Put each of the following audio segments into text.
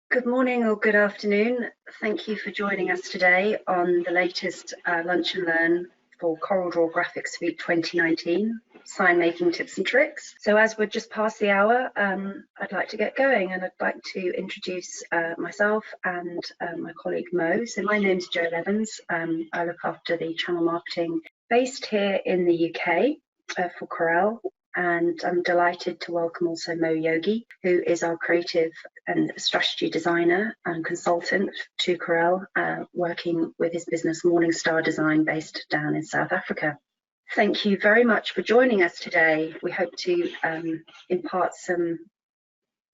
Good morning or good afternoon. Thank you for joining us today on the latest Lunch and Learn for CorelDRAW Graphics Suite 2019, sign making tips and tricks. So as we're just past the hour, I'd like to get going and I'd like to introduce myself and my colleague Mo. So my name's Jo Evans. I look after the channel marketing based here in the UK for Corel. And I'm delighted to welcome also Mo Jogie, who is our creative and strategy designer and consultant to Corel, working with his business Morningstar Design based down in South Africa. Thank you very much for joining us today. We hope to impart some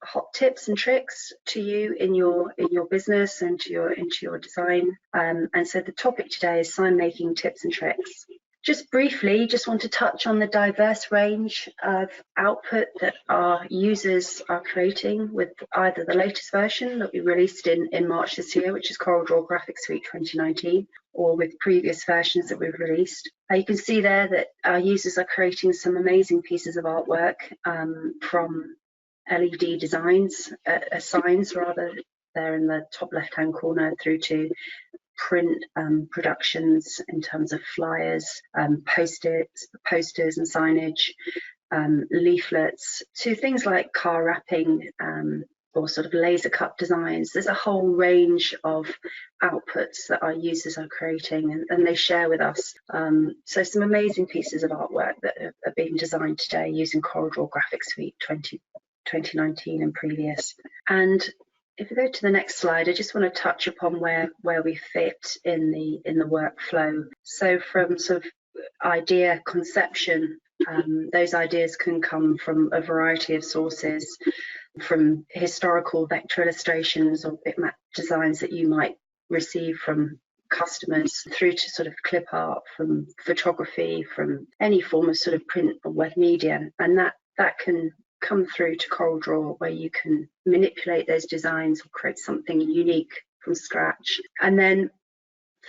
hot tips and tricks to you in your business and into your design. And so the topic today is sign making tips and tricks. Just briefly, just want to touch on the diverse range of output that our users are creating with either the latest version that we released in March this year, which is CorelDRAW Graphics Suite 2019, or with previous versions that we've released. You can see there that our users are creating some amazing pieces of artwork from LED designs, signs rather, there in the top left-hand corner, through to print productions in terms of flyers, posters and signage, leaflets, to things like car wrapping or sort of laser cut designs. There's a whole range of outputs that our users are creating and they share with us. So some amazing pieces of artwork that are being designed today using CorelDRAW Graphics Suite 2019 and previous. And if we go to the next slide, I just want to touch upon where we fit in the workflow. So from sort of idea conception, those ideas can come from a variety of sources, from historical vector illustrations or bitmap designs that you might receive from customers, through to sort of clip art, from photography, from any form of sort of print or web media, and that can come through to CorelDRAW, where you can manipulate those designs or create something unique from scratch. And then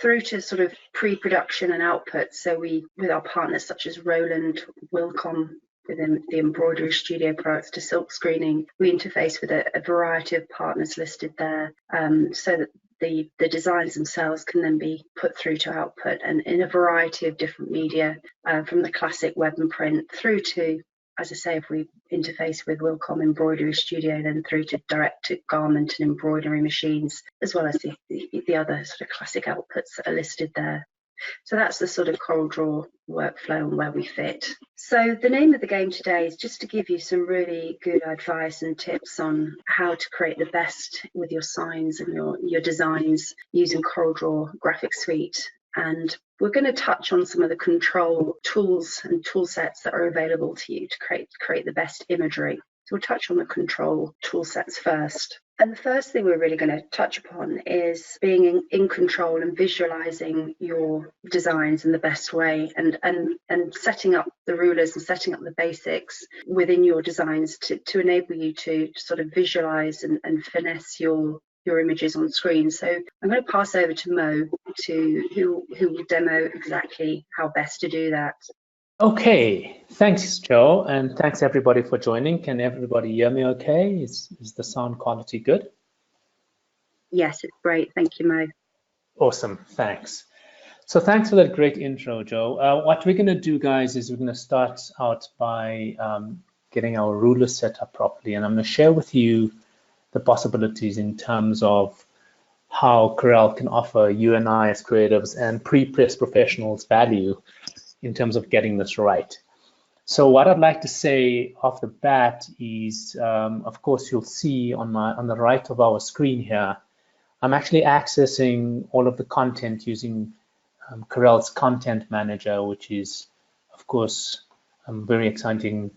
through to sort of pre-production and output. So we, with our partners such as Roland, Wilcom, within the embroidery studio products, to silk screening, we interface with a variety of partners listed there, so that the designs themselves can then be put through to output, and in a variety of different media, from the classic web and print through to, as I say, if we interface with Wilcom Embroidery Studio, then through to direct to garment and embroidery machines, as well as the other sort of classic outputs that are listed there. So that's the sort of CorelDRAW workflow and where we fit. So the name of the game today is just to give you some really good advice and tips on how to create the best with your signs and your designs using CorelDRAW Graphics Suite. And we're going to touch on some of the control tools and tool sets that are available to you to create the best imagery. So we'll touch on the control tool sets first. And the first thing we're really going to touch upon is being in control and visualizing your designs in the best way, and setting up the rulers and setting up the basics within your designs to enable you to sort of visualize and finesse your images on screen. So I'm going to pass over to Mo, who will demo exactly how best to do that. Okay, thanks, Joe, and thanks everybody for joining. Can everybody hear me okay? Is the sound quality good? Yes, it's great. Thank you, Mo. Awesome, thanks. So thanks for that great intro, Joe. What we're going to do, guys, is we're going to start out by getting our ruler set up properly, and I'm going to share with you the possibilities in terms of how Corel can offer you and I as creatives and pre-press professionals value in terms of getting this right. So what I'd like to say off the bat is, of course, you'll see on the right of our screen here, I'm actually accessing all of the content using Corel's Content Manager, which is, of course, a very exciting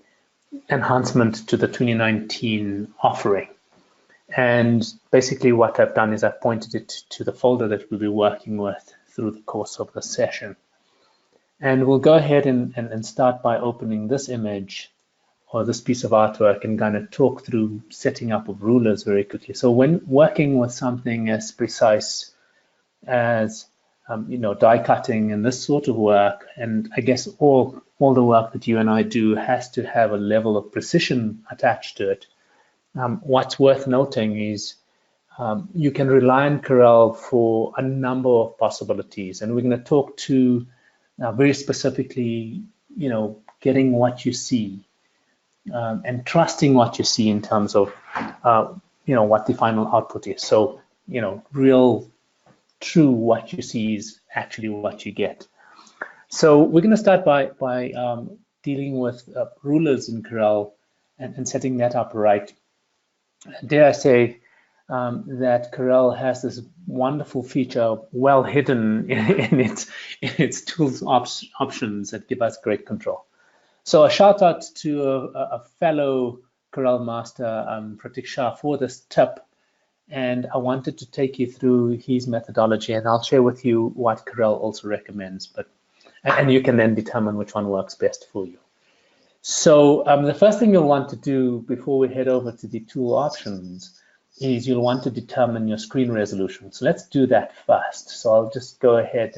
enhancement to the 2019 offering. And basically what I've done is I've pointed it to the folder that we'll be working with through the course of the session. And we'll go ahead and start by opening this image or this piece of artwork and kind of talk through setting up of rulers very quickly. So when working with something as precise as die cutting and this sort of work, and I guess all the work that you and I do has to have a level of precision attached to it. What's worth noting is you can rely on Corel for a number of possibilities, and we're going to talk to very specifically, getting what you see and trusting what you see in terms of, what the final output is. So, real, true, what you see is actually what you get. So we're going to start by dealing with rulers in Corel and setting that up right. Dare I say that Corel has this wonderful feature well hidden in its tools options that give us great control. So a shout out to a fellow Corel master, Pratik Shah, for this tip. And I wanted to take you through his methodology, and I'll share with you what Corel also recommends. And you can then determine which one works best for you. So the first thing you'll want to do before we head over to the tool options is you'll want to determine your screen resolution. So let's do that first. So I'll just go ahead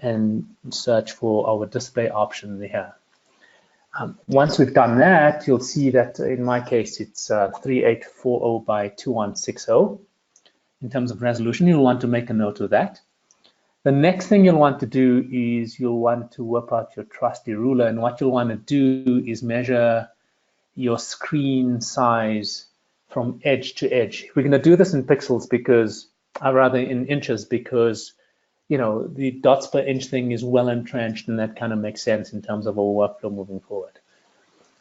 and search for our display option here. Once we've done that, you'll see that in my case, it's 3840 by 2160. In terms of resolution, you'll want to make a note of that. The next thing you'll want to do is you'll want to whip out your trusty ruler, and what you'll want to do is measure your screen size from edge to edge. We're going to do this in pixels because, or rather in inches, because the dots per inch thing is well entrenched, and that kind of makes sense in terms of our workflow moving forward.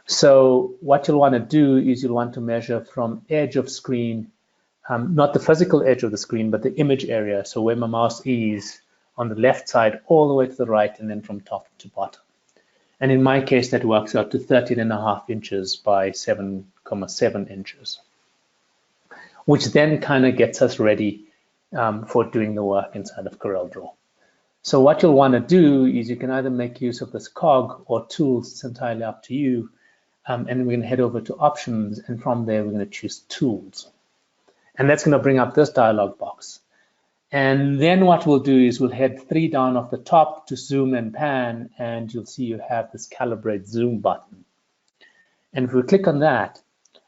So what you'll want to do is you'll want to measure from edge of screen, not the physical edge of the screen, but the image area. So where my mouse is on the left side, all the way to the right, and then from top to bottom. And in my case, that works out to 13.5 inches by 7.7 inches, which then kind of gets us ready for doing the work inside of CorelDRAW. So what you'll want to do is you can either make use of this cog or tools. It's entirely up to you. And we're going to head over to options, and from there we're going to choose tools. And that's going to bring up this dialog box. And then what we'll do is we'll head 3 down off the top to zoom and pan, and you'll see you have this calibrate zoom button. And if we click on that,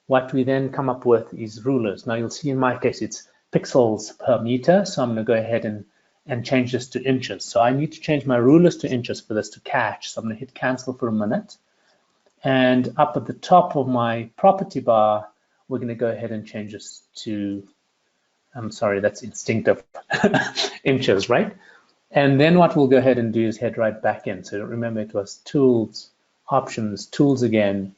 what we then come up with is rulers. Now you'll see in my case it's pixels per meter, so I'm going to go ahead and change this to inches. So I need to change my rulers to inches for this to catch. So I'm going to hit cancel for a minute. And up at the top of my property bar, we're going to go ahead and change this to, I'm sorry, that's instinctive, inches, right? And then what we'll go ahead and do is head right back in. So remember, it was tools, options, tools again,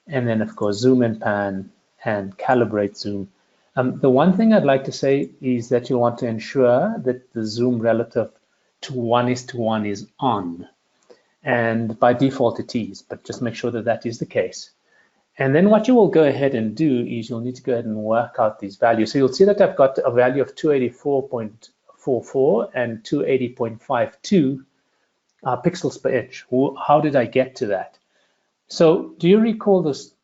and then of course zoom and pan and calibrate zoom. The one thing I'd like to say is that you want to ensure that the zoom relative to 1:1 is on. And by default it is, but just make sure that that is the case. And then what you will go ahead and do is you'll need to go ahead and work out these values. So you'll see that I've got a value of 284.44 and 280.52 pixels per inch. How did I get to that? So do you recall those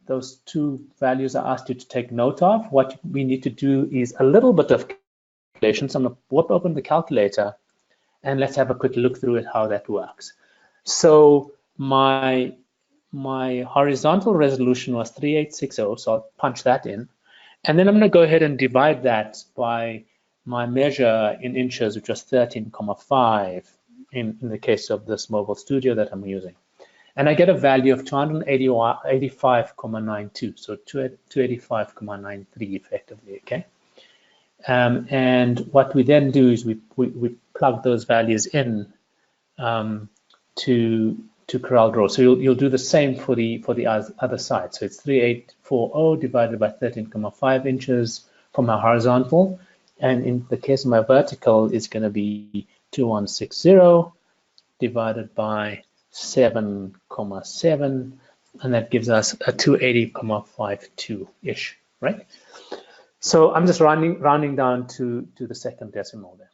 two values I asked you to take note of? What we need to do is a little bit of calculation. So I'm going to whip open the calculator and let's have a quick look through it, how that works. So my horizontal resolution was 3860, so I'll punch that in. And then I'm going to go ahead and divide that by my measure in inches, which was 13.5 in the case of this mobile studio that I'm using. And I get a value of 285.92, so 285.93 effectively, okay? And what we then do is we plug those values in to CorelDRAW. So you'll do the same for the other side. So it's 3840 divided by 13.5 inches for my horizontal, and in the case of my vertical, it's going to be 2160 divided by 7.7, and that gives us a 280.52-ish, right? So I'm just rounding down to the second decimal there.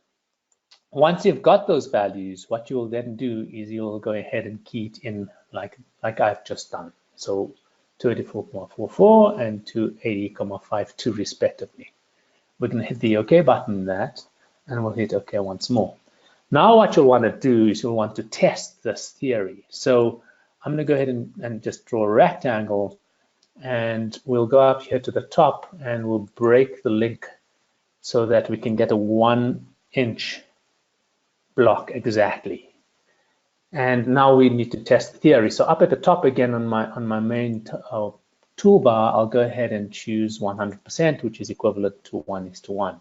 Once you've got those values, what you will then do is you'll go ahead and key it in like I've just done. So 284.44 and 280.52 respectively. We're going to hit the OK button on that, and we'll hit OK once more. Now what you'll want to do is you'll want to test this theory. So I'm going to go ahead and just draw a rectangle, and we'll go up here to the top and we'll break the link so that we can get a 1 inch block exactly. And now we need to test the theory. So up at the top again on my main toolbar, I'll go ahead and choose 100%, which is equivalent to 1:1.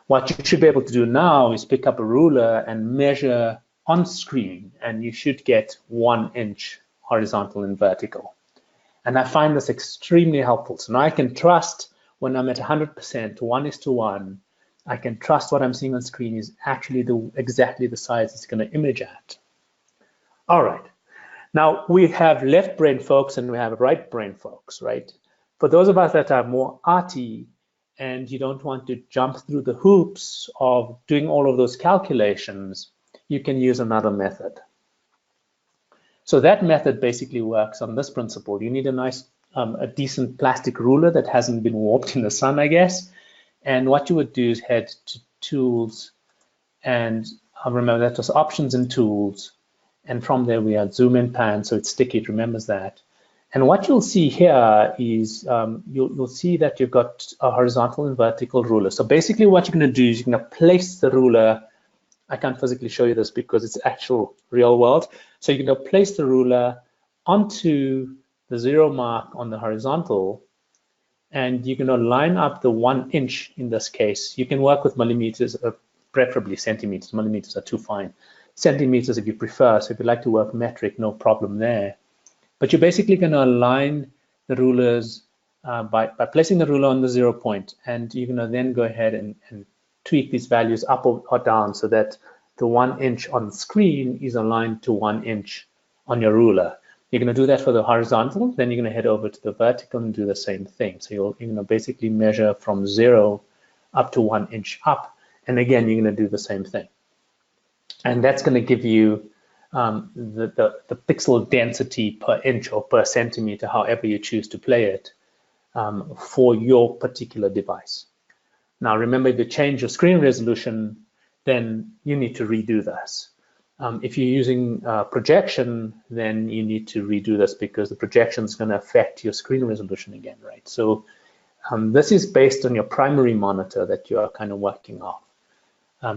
What you should be able to do now is pick up a ruler and measure on screen, and you should get 1 inch horizontal and vertical. And I find this extremely helpful. So now I can trust when I'm at 100%, 1:1, I can trust what I'm seeing on screen is actually exactly the size it's going to image at. All right. Now we have left brain folks and we have right brain folks, right? For those of us that are more arty and you don't want to jump through the hoops of doing all of those calculations, you can use another method. So that method basically works on this principle. You need a nice, a decent plastic ruler that hasn't been warped in the sun, I guess. And what you would do is head to Tools, and remember that was Options and Tools. And from there we are Zoom and Pan, so it's sticky, it remembers that. And what you'll see here is you'll see that you've got a horizontal and vertical ruler. So basically what you're going to do is you're going to place the ruler. I can't physically show you this because it's actual real world. So you're going to place the ruler onto the 0 mark on the horizontal, and you're going to line up the 1 inch in this case. You can work with millimeters, preferably centimeters. Millimeters are too fine. Centimeters if you prefer. So if you like to work metric, no problem there. But you're basically going to align the rulers by placing the ruler on the 0 point, and you're going to then go ahead and tweak these values up or down so that the 1 inch on the screen is aligned to 1 inch on your ruler. You're going to do that for the horizontal, then you're going to head over to the vertical and do the same thing. So you're going to basically measure from 0 up to 1 inch up, and again you're going to do the same thing. And that's going to give you the pixel density per inch or per centimeter, however you choose to play it, for your particular device. Now remember, if you change your screen resolution, then you need to redo this. If you're using projection, then you need to redo this because the projection is going to affect your screen resolution again, right? So this is based on your primary monitor that you are kind of working off.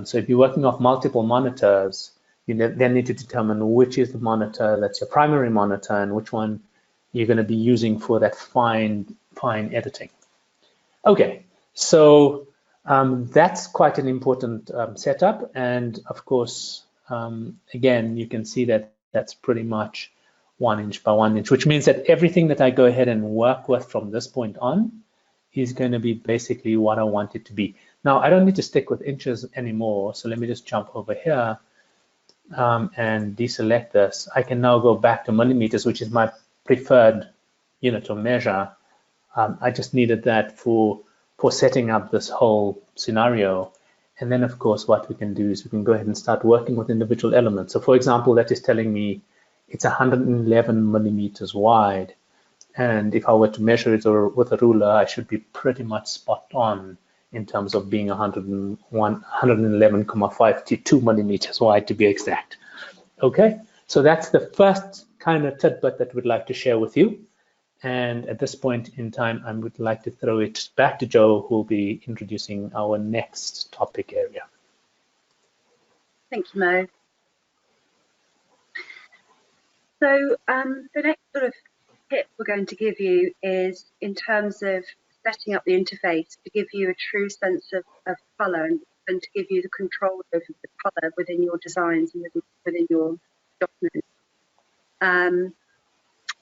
So if you're working off multiple monitors, you then need to determine which is the monitor that's your primary monitor and which one you're going to be using for that fine editing. Okay, so that's quite an important setup, and of course, again, you can see that that's pretty much 1 inch by 1 inch, which means that everything that I go ahead and work with from this point on is going to be basically what I want it to be. Now, I don't need to stick with inches anymore, so let me just jump over here and deselect this. I can now go back to millimeters, which is my preferred unit of measure. I just needed that for setting up this whole scenario. And then, of course, what we can do is we can go ahead and start working with individual elements. So, for example, that is telling me it's 111 millimeters wide. And if I were to measure it with a ruler, I should be pretty much spot on in terms of being 111,522 millimeters wide, to be exact. Okay, so that's the first kind of tidbit that we'd like to share with you. And at this point in time, I would like to throw it back to Joe, who will be introducing our next topic area. Thank you, Mo. So the next sort of tip we're going to give you is in terms of setting up the interface to give you a true sense of colour and to give you the control over the colour within your designs and within your document.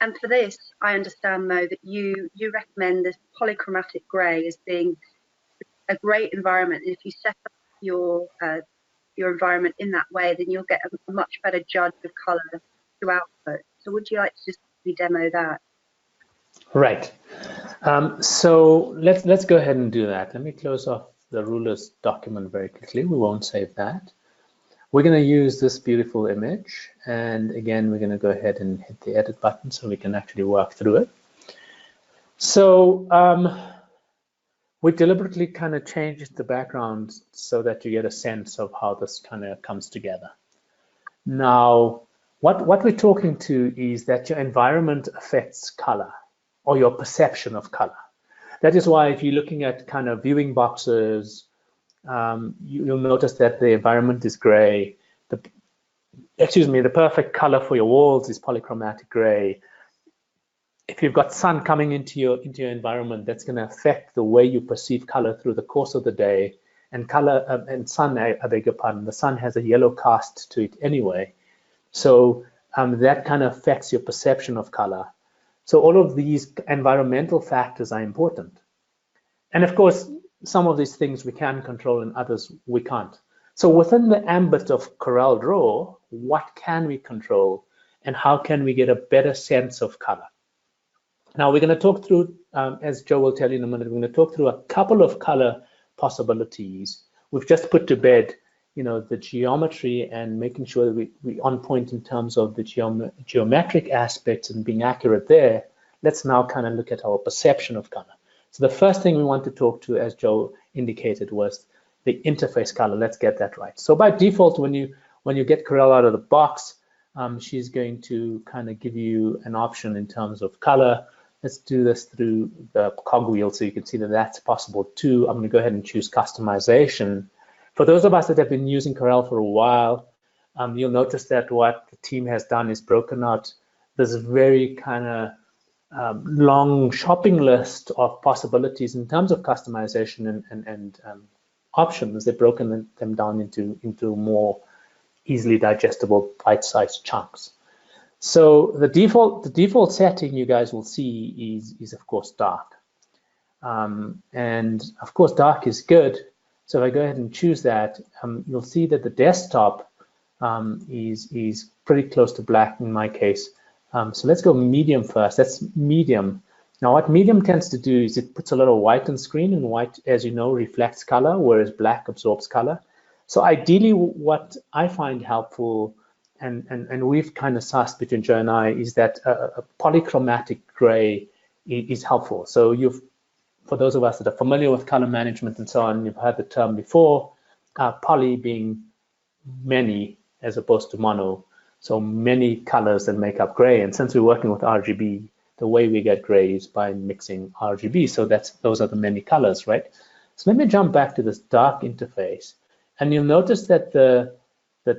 And for this, I understand, Mo, that you recommend this polychromatic grey as being a great environment. And if you set up your environment in that way, then you'll get a much better judge of colour to output. So would you like to just demo that? Right. So let's go ahead and do that. Let me close off the rulers document very quickly. We won't save that. We're going to use this beautiful image, and again, we're going to go ahead and hit the edit button so we can actually work through it. So we deliberately kind of changed the background so that you get a sense of how this kind of comes together. Now, what we're talking to is that your environment affects color, or your perception of color. That is why if you're looking at kind of viewing boxes you'll notice that the environment is gray. The perfect color for your walls is polychromatic gray. If you've got sun coming into your environment, that's going to affect the way you perceive color through the course of the day. And sun, I beg your pardon, the sun has a yellow cast to it anyway. So that kind of affects your perception of color. So all of these environmental factors are important. And of course, some of these things we can control and others we can't. So within the ambit of CorelDRAW, what can we control and how can we get a better sense of color? Now we're going to talk through, as Joe will tell you in a minute, we're going to talk through a couple of color possibilities. We've just put to bed, the geometry and making sure that we're on point in terms of the geometric aspects and being accurate there. Let's now kind of look at our perception of color. So the first thing we want to talk to, as Joe indicated, was the interface color. Let's get that right. So by default, when you get Corel out of the box, she's going to kind of give you an option in terms of color. Let's do this through the cogwheel so you can see that that's possible too. I'm going to go ahead and choose customization. For those of us that have been using Corel for a while, you'll notice that what the team has done is broken out this very kind of long shopping list of possibilities in terms of customization and options. They've broken them down into more easily digestible bite-sized chunks. So the default setting you guys will see is of course dark, and of course dark is good. So if I go ahead and choose that, you'll see that the desktop is pretty close to black in my case. So let's go medium first. That's medium. Now what medium tends to do is it puts a lot of white on screen, and white, as you know, reflects color, whereas black absorbs color. So ideally what I find helpful, and we've kind of sussed between Joe and I, is that a polychromatic gray is helpful. So for those of us that are familiar with color management and so on, you've heard the term before, poly being many as opposed to mono. So many colors that make up gray. And since we're working with RGB, the way we get gray is by mixing RGB. So those are the many colors, right? So let me jump back to this dark interface. And you'll notice that the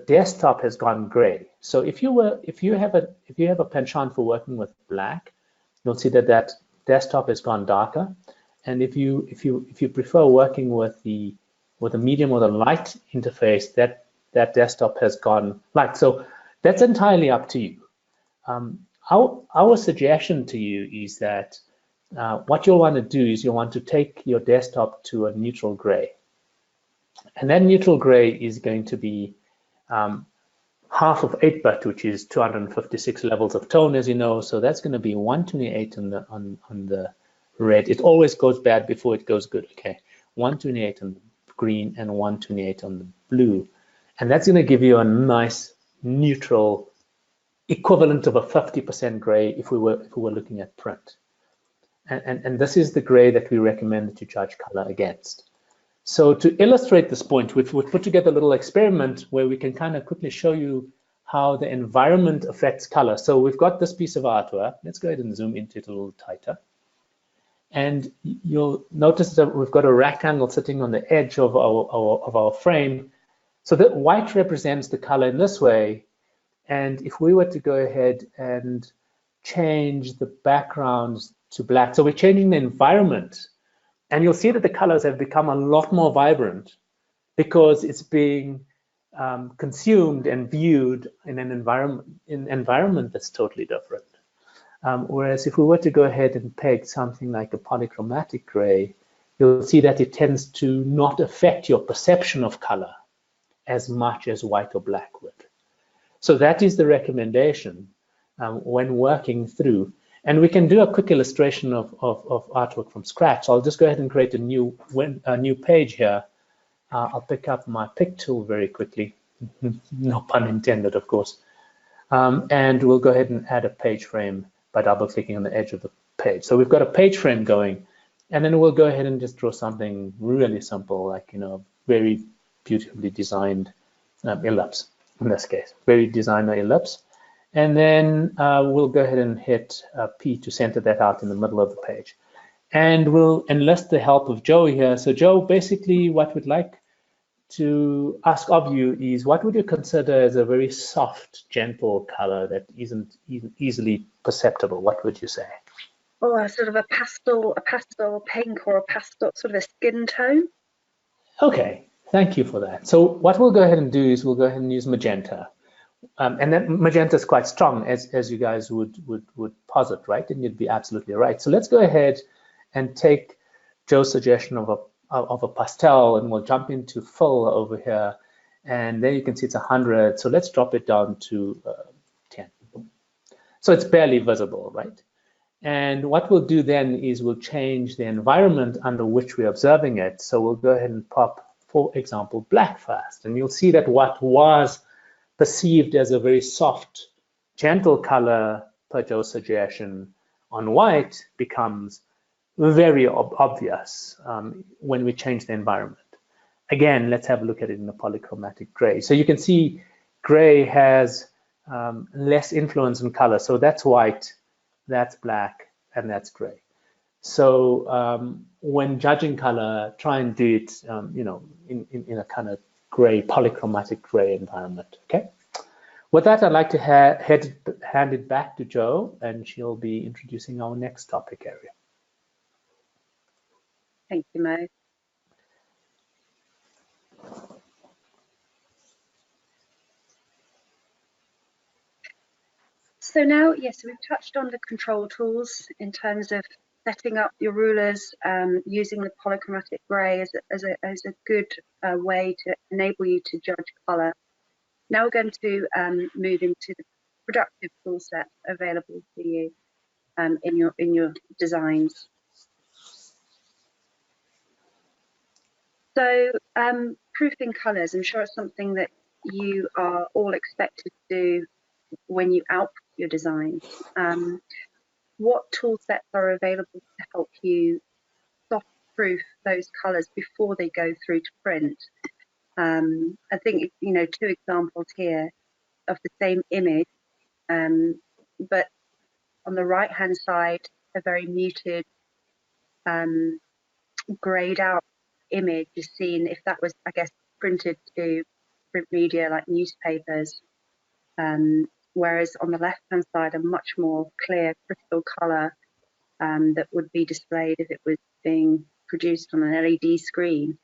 desktop has gone gray. So if you have a penchant for working with black, you'll see that desktop has gone darker. And if you prefer working with the medium or the light interface, that desktop has gone light. So that's entirely up to you. Our suggestion to you is that what you'll want to do is you'll want to take your desktop to a neutral gray. And that neutral gray is going to be half of 8-bit, which is 256 levels of tone, as you know. So that's going to be 128 on the red. It always goes bad before it goes good, okay? 128 on the green and 128 on the blue. And that's going to give you a nice neutral equivalent of a 50% gray if we were looking at print. And this is the gray that we recommend that you judge color against. So to illustrate this point, we've put together a little experiment where we can kind of quickly show you how the environment affects color. So we've got this piece of artwork. Let's go ahead and zoom into it a little tighter. And you'll notice that we've got a rectangle sitting on the edge of our frame. So that white represents the color in this way. And if we were to go ahead and change the backgrounds to black, so we're changing the environment, and you'll see that the colors have become a lot more vibrant because it's being consumed and viewed in an environment that's totally different. Whereas if we were to go ahead and peg something like a polychromatic gray, you'll see that it tends to not affect your perception of color as much as white or black would. So that is the recommendation when working through. And we can do a quick illustration of artwork from scratch. So I'll just go ahead and create a new page here. I'll pick up my pick tool very quickly. No pun intended, of course. And we'll go ahead and add a page frame by double-clicking on the edge of the page. So we've got a page frame going, and then we'll go ahead and just draw something really simple, like, very beautifully designed ellipse in this case, very designer ellipse. And then we'll go ahead and hit P to center that out in the middle of the page. And we'll enlist the help of Joe here. So Joe, basically what we'd like to ask of you is, what would you consider as a very soft, gentle color that isn't easily perceptible? What would you say? Or a sort of a pastel pink, or a pastel sort of a skin tone. Okay, thank you for that. So what we'll go ahead and do is we'll go ahead and use magenta. And that magenta is quite strong, as you guys would posit, right? And you'd be absolutely right. So let's go ahead and take Joe's suggestion of a pastel, and we'll jump into fill over here. And then you can see it's 100. So let's drop it down to 10. So it's barely visible, right? And what we'll do then is we'll change the environment under which we're observing it. So we'll go ahead and pop, for example, black first. And you'll see that what was perceived as a very soft, gentle color per Joe's suggestion on white becomes very obvious when we change the environment. Again, let's have a look at it in a polychromatic gray. So you can see gray has less influence in color. So that's white, that's black, and that's gray. So when judging color, try and do it, in a kind of gray, polychromatic gray environment. Okay. With that, I'd like to hand it back to Jo, and she'll be introducing our next topic area. Thank you, Mo. So now, yes, we've touched on the control tools in terms of setting up your rulers, using the polychromatic gray as a good way to enable you to judge color. Now we're going to move into the productive tool set available to you in your designs. So proofing colors, I'm sure it's something that you are all expected to do when you output your designs. What tool sets are available to help you soft proof those colors before they go through to print? I think, two examples here of the same image, but on the right hand side, a very muted grayed out image is seen if that was, I guess, printed to print media like newspapers, whereas on the left hand side, a much more clear crystal color that would be displayed if it was being produced on an LED screen.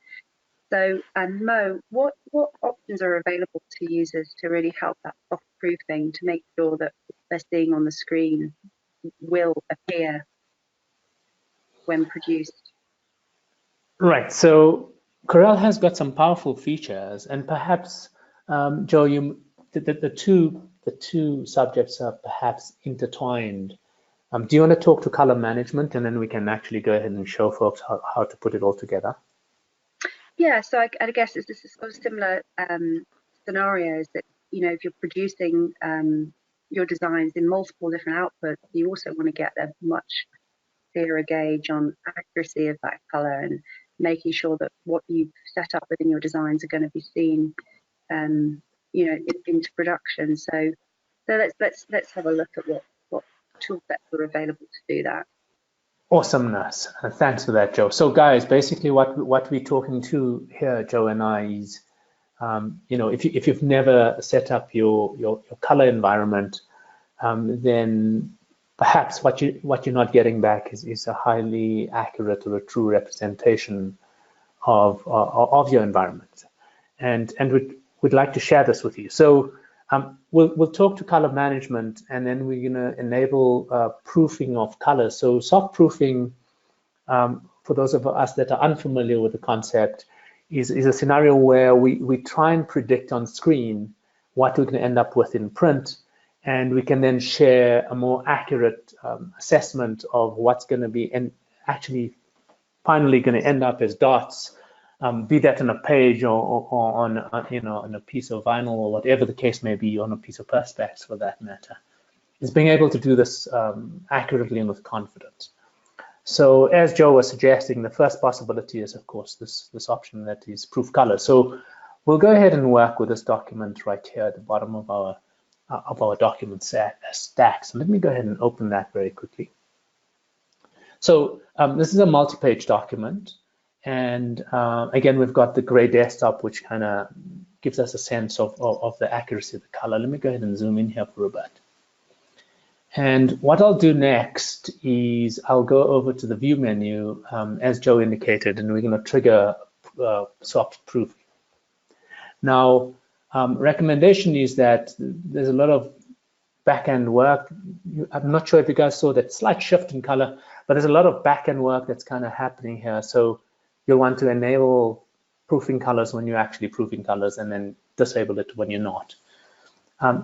So, Mo, what options are available to users to really help that soft proofing to make sure that what they're seeing on the screen will appear when produced? Right. So Corel has got some powerful features, and perhaps, Jo, the two subjects are perhaps intertwined. Do you want to talk to color management, and then we can actually go ahead and show folks how to put it all together? Yeah, so I guess it's this sort of similar scenarios that, if you're producing your designs in multiple different outputs, you also want to get a much clearer gauge on accuracy of that color and making sure that what you've set up within your designs are going to be seen, into production. So let's have a look at what tool sets are available to do that. Awesomeness. Thanks for that, Jo. So guys, basically what we're talking to here, Jo and I, is if you've never set up your color environment, then perhaps what you're not getting back is a highly accurate or a true representation of your environment, and we'd like to share this with you. So we'll talk to color management, and then we're going to enable proofing of colors. So soft proofing, for those of us that are unfamiliar with the concept, is a scenario where we try and predict on screen what we're going to end up with in print, and we can then share a more accurate assessment of what's going to be actually finally going to end up as dots, be that on a page or on a piece of vinyl or whatever the case may be, on a piece of perspex for that matter, is being able to do this accurately and with confidence. So as Jo was suggesting, the first possibility is, of course, this option that is proof color. So we'll go ahead and work with this document right here at the bottom of our document stack. So let me go ahead and open that very quickly. So this is a multi-page document, And again, we've got the gray desktop, which kind of gives us a sense of the accuracy of the color. Let me go ahead and zoom in here for a bit. And what I'll do next is I'll go over to the view menu, as Joe indicated, and we're going to trigger soft proofing. Now, recommendation is that there's a lot of back-end work. I'm not sure if you guys saw that slight shift in color, but there's a lot of back-end work that's kind of happening here. So you'll want to enable proofing colors when you're actually proofing colors and then disable it when you're not.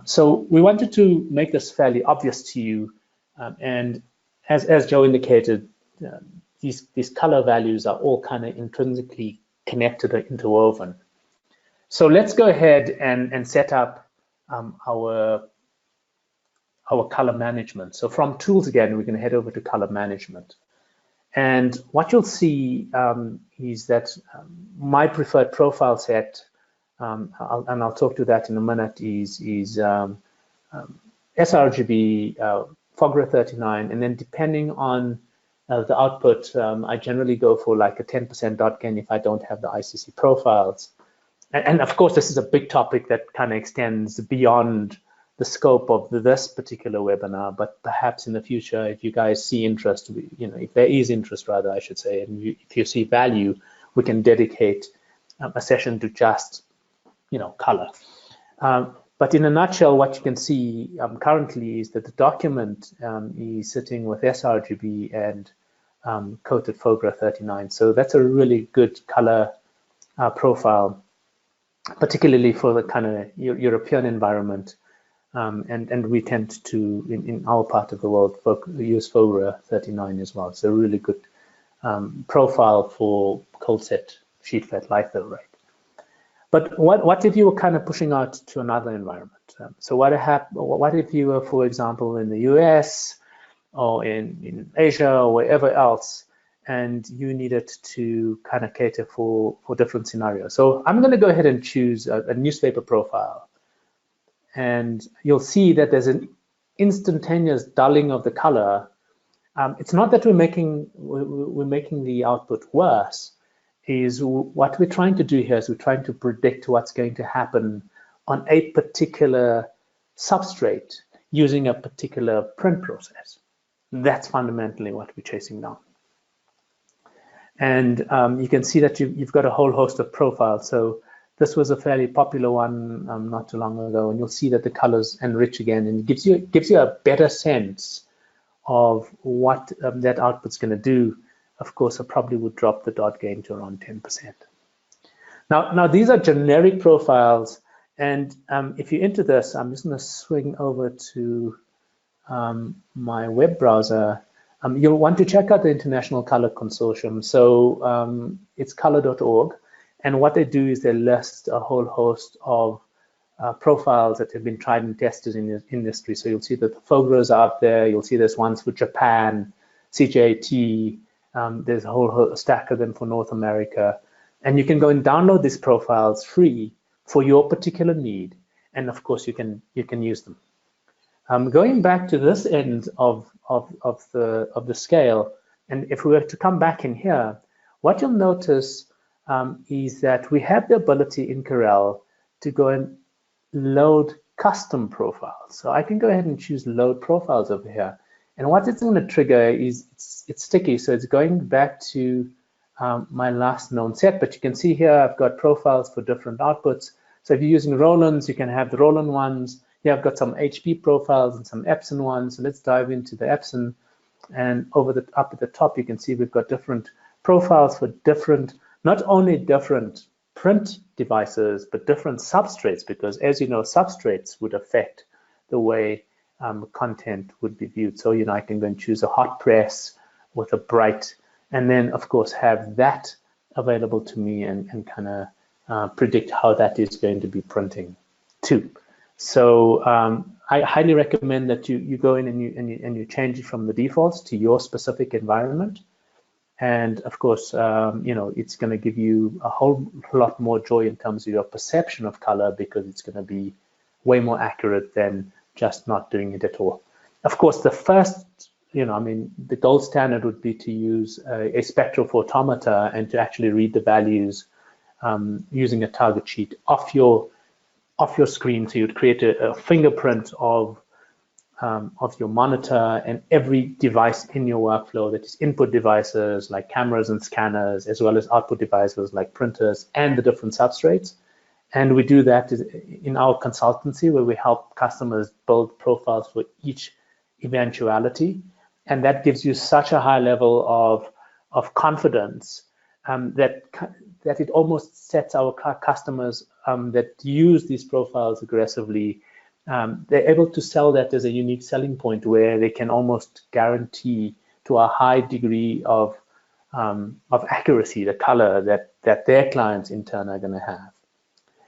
So we wanted to make this fairly obvious to you. And as Joe indicated, these color values are all kind of intrinsically connected or interwoven. So let's go ahead and set up our color management. So from tools again, we're going to head over to color management. And what you'll see is that my preferred profile set, and I'll talk to that in a minute, is sRGB, Fogra 39, and then depending on the output, I generally go for like a 10% dot gain if I don't have the ICC profiles. And of course, this is a big topic that kind of extends beyond the scope of this particular webinar, but perhaps in the future, if you guys see interest, if there is interest rather, I should say, and if you see value, we can dedicate a session to just, color. But in a nutshell, what you can see currently is that the document is sitting with sRGB and coated Fogra 39. So that's a really good color profile, particularly for the kind of European environment. And we tend to, in our part of the world, use Fogra 39 as well. So a really good profile for cold set sheet fed litho, right? But what if you were kind of pushing out to another environment? So what if you were, for example, in the US or in Asia or wherever else, and you needed to kind of cater for different scenarios? So I'm going to go ahead and choose a newspaper profile. And you'll see that there's an instantaneous dulling of the color. It's not that we're making the output worse. What we're trying to do here is we're trying to predict what's going to happen on a particular substrate using a particular print process. That's fundamentally what we're chasing down. And you can see that you've got a whole host of profiles. So this was a fairly popular one not too long ago, and you'll see that the colors enrich again, and it gives you a better sense of what that output's going to do. Of course, I probably would drop the dot gain to around 10%. Now these are generic profiles, and if you enter this, I'm just going to swing over to my web browser. You'll want to check out the International Color Consortium. So it's color.org. And what they do is they list a whole host of profiles that have been tried and tested in the industry. So you'll see that the Fogras are out there. You'll see there's ones for Japan, CJT. There's a whole stack of them for North America. And you can go and download these profiles free for your particular need. And of course, you can use them. Going back to this end of the scale, and if we were to come back in here, what you'll notice is that we have the ability in Corel to go and load custom profiles. So I can go ahead and choose load profiles over here. And what it's going to trigger is it's sticky. So it's going back to my last known set. But you can see here I've got profiles for different outputs. So if you're using Roland's, you can have the Roland ones. Here I've got some HP profiles and some Epson ones. So let's dive into the Epson. And up at the top, you can see we've got different profiles for different, not only different print devices, but different substrates, because as you know, substrates would affect the way content would be viewed. So, I can go and choose a hot press with a bright, and then of course have that available to me and kind of predict how that is going to be printing too. So I highly recommend that you go in and you change it from the defaults to your specific environment. And of course, it's going to give you a whole lot more joy in terms of your perception of color, because it's going to be way more accurate than just not doing it at all. Of course, the first I mean, the gold standard would be to use a spectral photometer and to actually read the values using a target sheet off your screen. So you'd create a fingerprint of your monitor and every device in your workflow, that is input devices like cameras and scanners, as well as output devices like printers and the different substrates. And we do that in our consultancy, where we help customers build profiles for each eventuality. And that gives you such a high level of confidence that it almost sets our customers that use these profiles aggressively. They're able to sell that as a unique selling point, where they can almost guarantee to a high degree of accuracy the color that their clients in turn are going to have.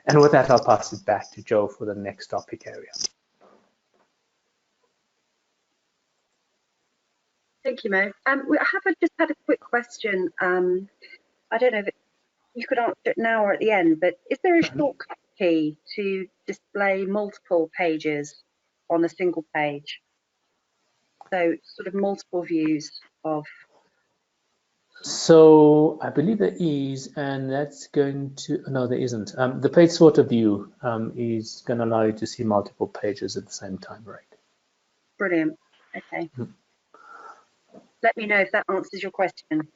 And with that, I'll pass it back to Joe for the next topic area. Thank you, Mo. I just had a quick question. I don't know if you could answer it now or at the end, but is there a shortcut key to display multiple pages on a single page? So sort of multiple views of. So I believe there is, and that's going to, no, there isn't. The page sorter view is going to allow you to see multiple pages at the same time, right? Brilliant. Okay. Let me know if that answers your question.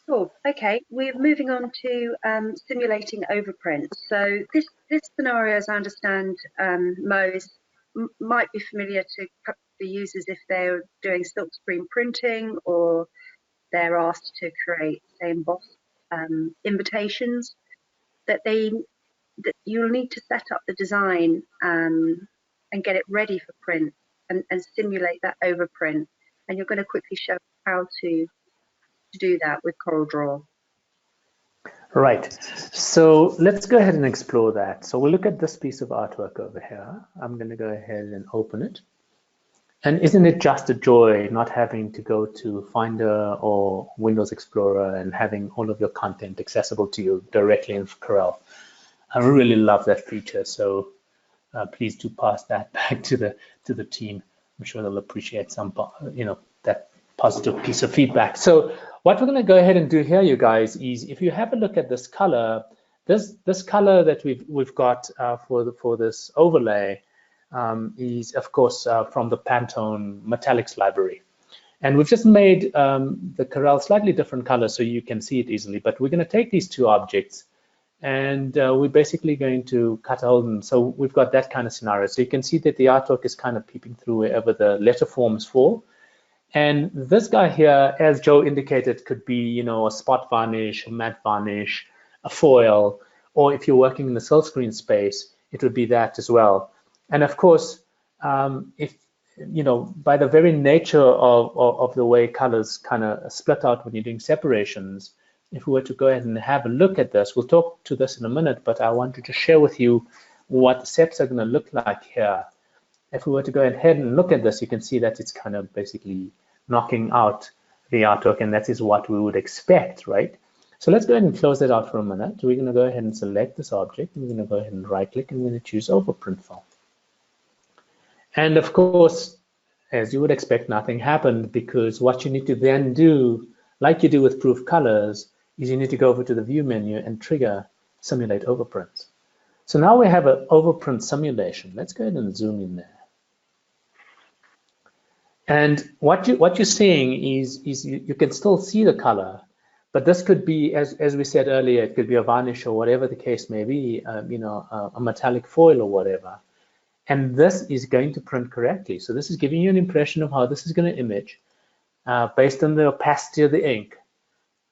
Cool. Okay, we're moving on to simulating overprint. So this scenario, as I understand, might be familiar to the users if they're doing silkscreen printing, or they're asked to create, say, embossed invitations. That you'll need to set up the design and get it ready for print and simulate that overprint. And you're going to quickly show how to do that with CorelDRAW. Right. So let's go ahead and explore that. So we'll look at this piece of artwork over here. I'm going to go ahead and open it. And isn't it just a joy not having to go to Finder or Windows Explorer and having all of your content accessible to you directly in Corel? I really love that feature. So please do pass that back to the team. I'm sure they'll appreciate some, that positive piece of feedback. So what we're going to go ahead and do here, you guys, is if you have a look at this color, this color that we've got for this overlay is, of course, from the Pantone Metallics library. And we've just made the Corel slightly different color so you can see it easily. But we're going to take these two objects, and we're basically going to cut a hole in. So we've got that kind of scenario. So you can see that the artwork is kind of peeping through wherever the letter forms fall. And this guy here, as Joe indicated, could be, a spot varnish, a matte varnish, a foil, or if you're working in the silkscreen space, it would be that as well. And of course, if, by the very nature of the way colors kind of split out when you're doing separations, if we were to go ahead and have a look at this, we'll talk to this in a minute, but I wanted to share with you what the steps are going to look like here. If we were to go ahead and look at this, you can see that it's kind of basically knocking out the artwork, and that is what we would expect, right? So let's go ahead and close that out for a minute. We're going to go ahead and select this object. We're going to go ahead and right-click, and we're going to choose Overprint File. And of course, as you would expect, nothing happened, because what you need to then do, like you do with Proof Colors, is you need to go over to the View menu and trigger Simulate Overprints. So now we have an overprint simulation. Let's go ahead and zoom in there. And what you're seeing is you can still see the color, but this could be, as we said earlier, it could be a varnish or whatever the case may be, a metallic foil or whatever. And this is going to print correctly. So this is giving you an impression of how this is going to image based on the opacity of the ink.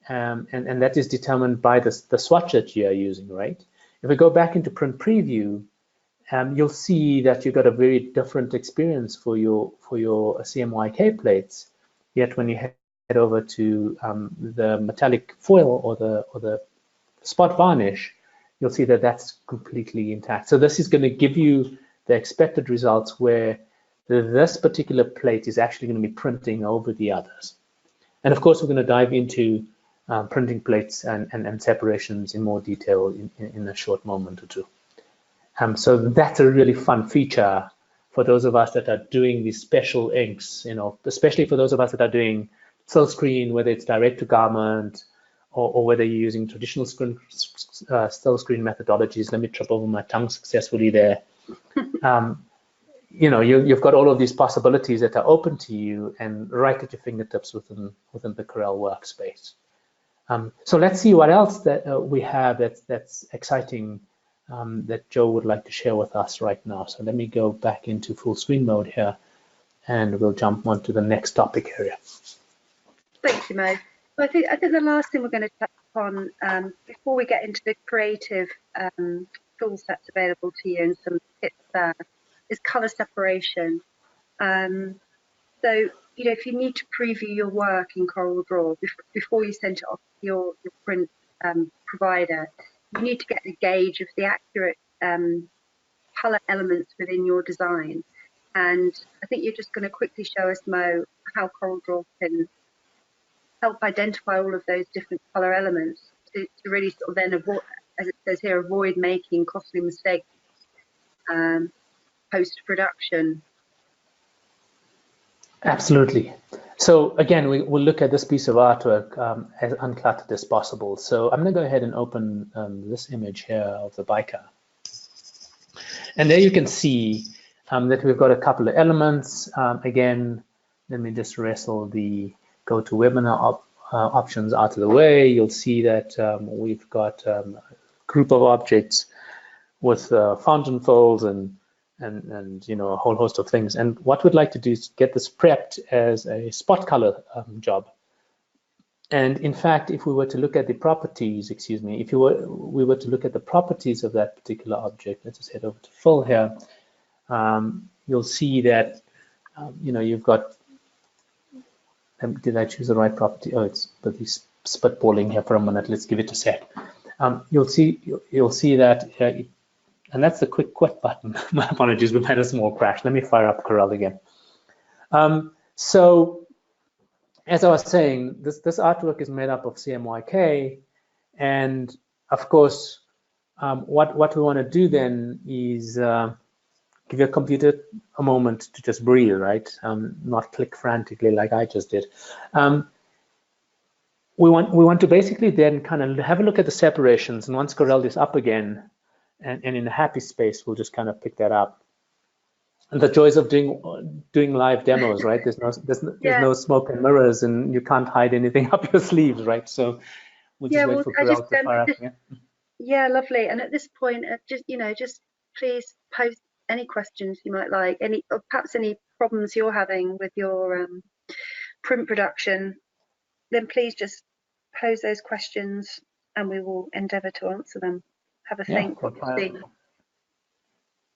And that is determined by the swatch that you are using, right? If we go back into Print Preview, you'll see that you've got a very different experience for your CMYK plates. Yet when you head over to the metallic foil or the spot varnish, you'll see that that's completely intact. So this is going to give you the expected results where this particular plate is actually going to be printing over the others. And of course, we're going to dive into printing plates and separations in more detail in a short moment or two. So that's a really fun feature for those of us that are doing these special inks, especially for those of us that are doing full screen, whether it's direct to garment or whether you're using traditional still screen methodologies. Let me trip over my tongue successfully there. You've got all of these possibilities that are open to you and right at your fingertips within the Corel workspace. So let's see what else that we have that's exciting that Joe would like to share with us right now. So let me go back into full screen mode here, and we'll jump on to the next topic area. Thank you, Mo. Well, I think the last thing we're going to touch upon before we get into the creative tool sets available to you and some tips there is color separation. So, if you need to preview your work in CorelDRAW before you send it off to your print provider, you need to get a gauge of the accurate color elements within your design. And I think you're just going to quickly show us, Mo, how CorelDRAW can help identify all of those different color elements to really sort of then avoid, as it says here, avoid making costly mistakes post-production. Absolutely. So again, we'll look at this piece of artwork as uncluttered as possible. So I'm going to go ahead and open this image here of the biker. And there you can see that we've got a couple of elements. Again, let me just wrestle the go to webinar options out of the way. You'll see that we've got a group of objects with fountain folds and a whole host of things. And what we'd like to do is get this prepped as a spot color job. And in fact, if we were to look at the properties, we were to look at the properties of that particular object, let's just head over to full here. You'll see that you've got. Did I choose the right property? Oh, it's spitballing here for a minute. Let's give it a sec. You'll see that. And that's the quick quit button. My apologies, we've had a small crash. Let me fire up Corel again. So as I was saying, this artwork is made up of CMYK. And of course, what we want to do then is give your computer a moment to just breathe, right? Not click frantically like I just did. We want to basically then kind of have a look at the separations. And once Corel is up again, and in a happy space, we'll just kind of pick that up. And the joys of doing live demos, right? There's no smoke and mirrors, and you can't hide anything up your sleeves, right? So we'll just wait for Corel to fire up. Yeah, lovely. And at this point, just please post any questions you might like, or perhaps any problems you're having with your print production. Then please just pose those questions, and we will endeavour to answer them. Have a think.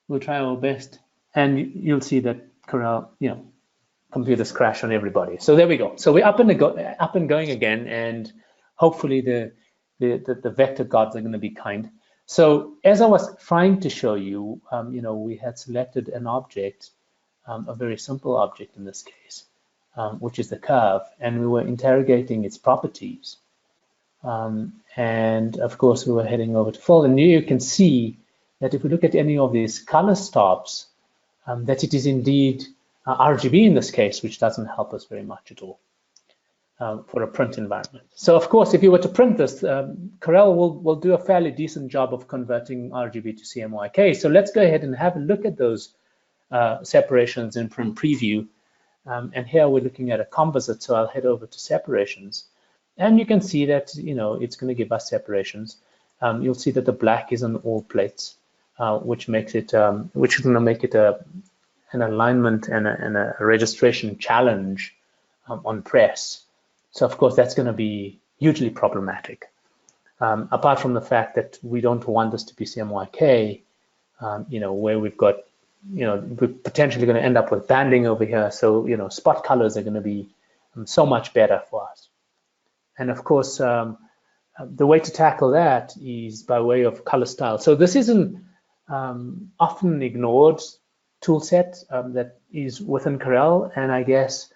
We'll try our best, and you'll see that Corel, computers crash on everybody. So there we go. So we're up and going again, and hopefully the vector gods are going to be kind. So as I was trying to show you, we had selected an object, a very simple object in this case, which is the curve, and we were interrogating its properties. And of course, we were heading over to full, and you can see that if we look at any of these color stops, that it is indeed RGB in this case, which doesn't help us very much at all for a print environment. So of course, if you were to print this, Corel will do a fairly decent job of converting RGB to CMYK. So let's go ahead and have a look at those separations in print preview. And here we're looking at a composite, so I'll head over to separations. And you can see that, it's going to give us separations. You'll see that the black is on all plates, which makes it, which is going to make it an alignment and a registration challenge on press. So of course, that's going to be hugely problematic. Apart from the fact that we don't want this to be CMYK, where we've got, we're potentially going to end up with banding over here. So, spot colors are going to be so much better for us. And of course, the way to tackle that is by way of color style. So this is an often ignored tool set that is within Corel, and I guess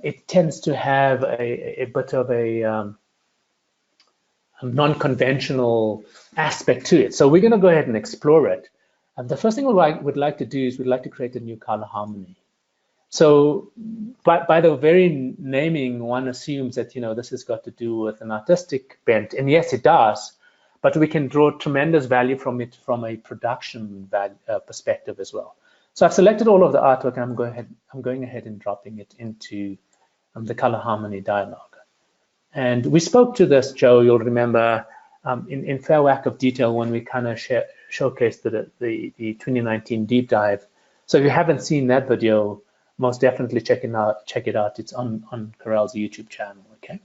it tends to have a bit of a non-conventional aspect to it. So we're going to go ahead and explore it. The first thing we'd like to do is we'd like to create a new color harmony. So by the very naming, one assumes that, this has got to do with an artistic bent, and yes, it does, but we can draw tremendous value from it from a production perspective as well. So I've selected all of the artwork, and I'm going ahead and dropping it into the color harmony dialog. And we spoke to this, Joe, you'll remember, in fair whack of detail when we kind of showcased the 2019 deep dive. So if you haven't seen that video, most definitely check it out. It's on Corel's YouTube channel, okay?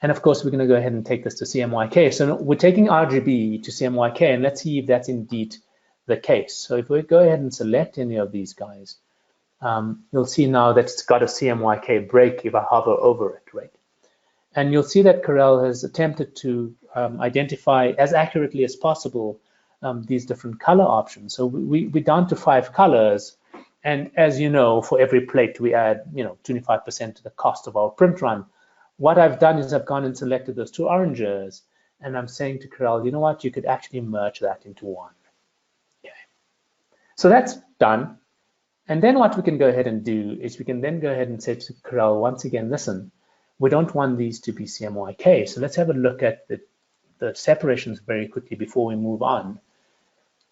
And of course, we're going to go ahead and take this to CMYK. So we're taking RGB to CMYK, and let's see if that's indeed the case. So if we go ahead and select any of these guys, you'll see now that it's got a CMYK break if I hover over it, right? And you'll see that Corel has attempted to identify as accurately as possible these different color options. So we're down to 5 colors. And as you know, for every plate, we add 25% to the cost of our print run. What I've done is I've gone and selected those 2 oranges, and I'm saying to Corel, you know what, you could actually merge that into one. Okay. So that's done. And then what we can go ahead and do is we can then go ahead and say to Corel, once again, listen, we don't want these to be CMYK. So let's have a look at the separations very quickly before we move on.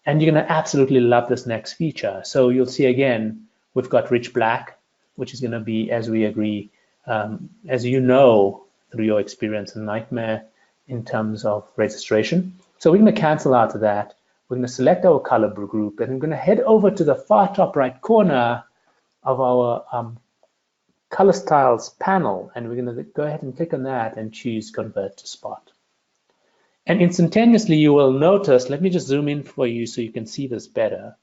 And you're going to absolutely love this next feature. So you'll see again, we've got rich black, which is going to be, as we agree, as you know, through your experience, a nightmare in terms of registration. So we're going to cancel out of that. We're going to select our color group, and I'm going to head over to the far top right corner of our color styles panel, and we're going to go ahead and click on that and choose convert to spot. And instantaneously, you will notice, let me just zoom in for you so you can see this better.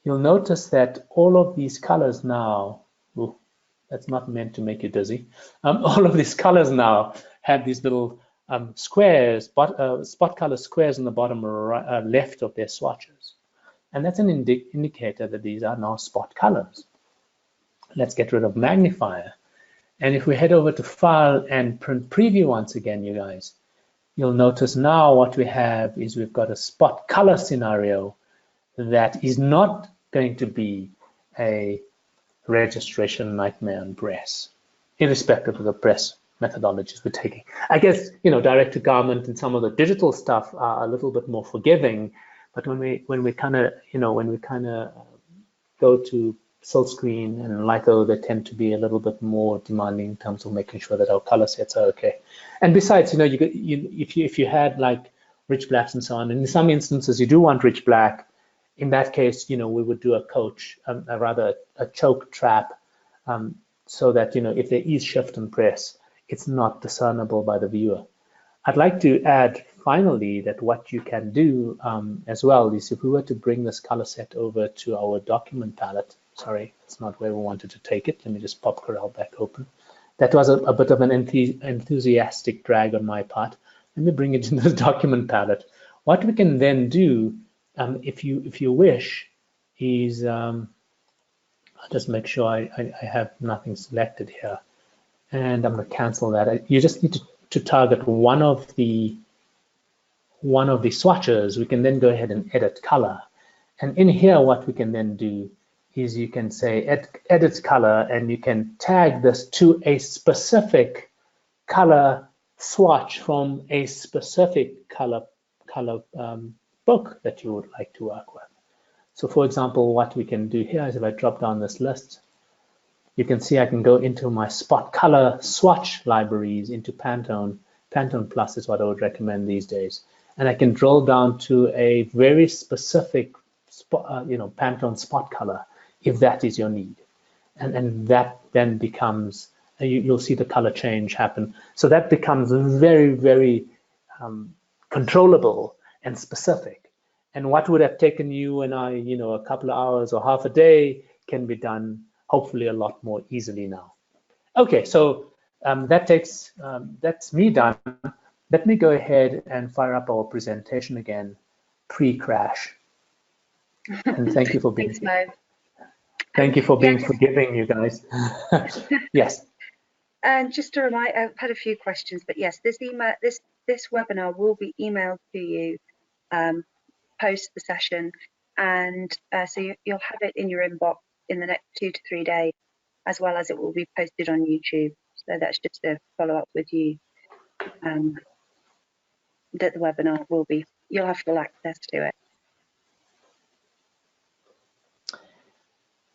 You'll notice that all of these colors now, ooh, that's not meant to make you dizzy. All of these colors now have these little squares, spot color squares in the bottom right, left of their swatches. And that's an indicator that these are now spot colors. Let's get rid of magnifier. And if we head over to File and Print Preview once again, you guys, you'll notice now what we have is we've got a spot color scenario that is not going to be a registration nightmare on press, irrespective of the press methodologies we're taking. I guess, direct to garment and some of the digital stuff are a little bit more forgiving, but when we kind of go to silk screen and litho, they tend to be a little bit more demanding in terms of making sure that our color sets are okay. And besides, if you had like rich blacks and so on, and in some instances you do want rich black, in that case, we would do a choke trap, so that if there is shift and press, it's not discernible by the viewer. I'd like to add finally that what you can do as well is if we were to bring this color set over to our document palette. Sorry, it's not where we wanted to take it. Let me just pop Corel back open. That was a bit of an enthusiastic drag on my part. Let me bring it into the document palette. What we can then do, if you wish, is I'll just make sure I have nothing selected here, and I'm going to cancel that. You just need to target one of the swatches. We can then go ahead and edit color, and in here, what we can then do is you can say edit color, and you can tag this to a specific color swatch from a specific color book that you would like to work with. So for example, what we can do here is if I drop down this list, you can see I can go into my spot color swatch libraries into Pantone. Pantone Plus is what I would recommend these days. And I can drill down to a very specific spot, Pantone spot color, if that is your need. And that then becomes, you'll see the color change happen. So that becomes very, very controllable and specific. And what would have taken you and I, a couple of hours or half a day can be done hopefully a lot more easily now. Okay, so that's me done. Let me go ahead and fire up our presentation again, pre-crash. And thank you for being Thanks, Mo. Thank you for being forgiving, you guys. Yes. And just to remind, I've had a few questions, but yes, this webinar will be emailed to you post the session, and so you'll have it in your inbox in the next 2 to 3 days, as well as it will be posted on YouTube. So that's just a follow up with you, that the webinar will be, you'll have full access to it.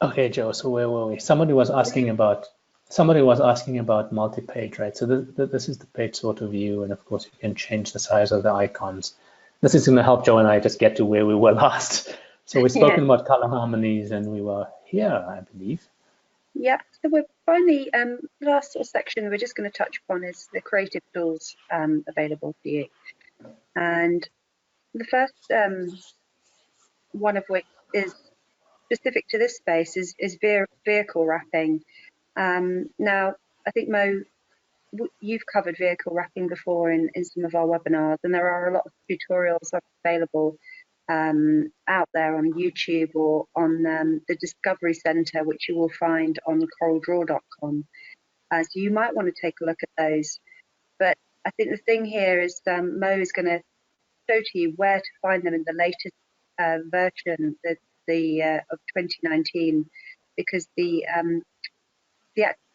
Okay, Joe, so where were we? Somebody was asking about multi-page, right? So this is the page sort of view, and of course you can change the size of the icons. This is going to help Joe and I just get to where we were last. So we've spoken about color harmonies, and we were here, I believe. Yeah, so we're finally, the last sort of section we're just going to touch upon is the creative tools available to you. And the first one of which is specific to this space is vehicle wrapping. Now, I think Mo, you've covered vehicle wrapping before in some of our webinars, and there are a lot of tutorials available out there on YouTube or on the Discovery Centre, which you will find on CorelDRAW.com. So you might want to take a look at those. But I think the thing here is Mo is going to show to you where to find them in the latest version of 2019, because the actual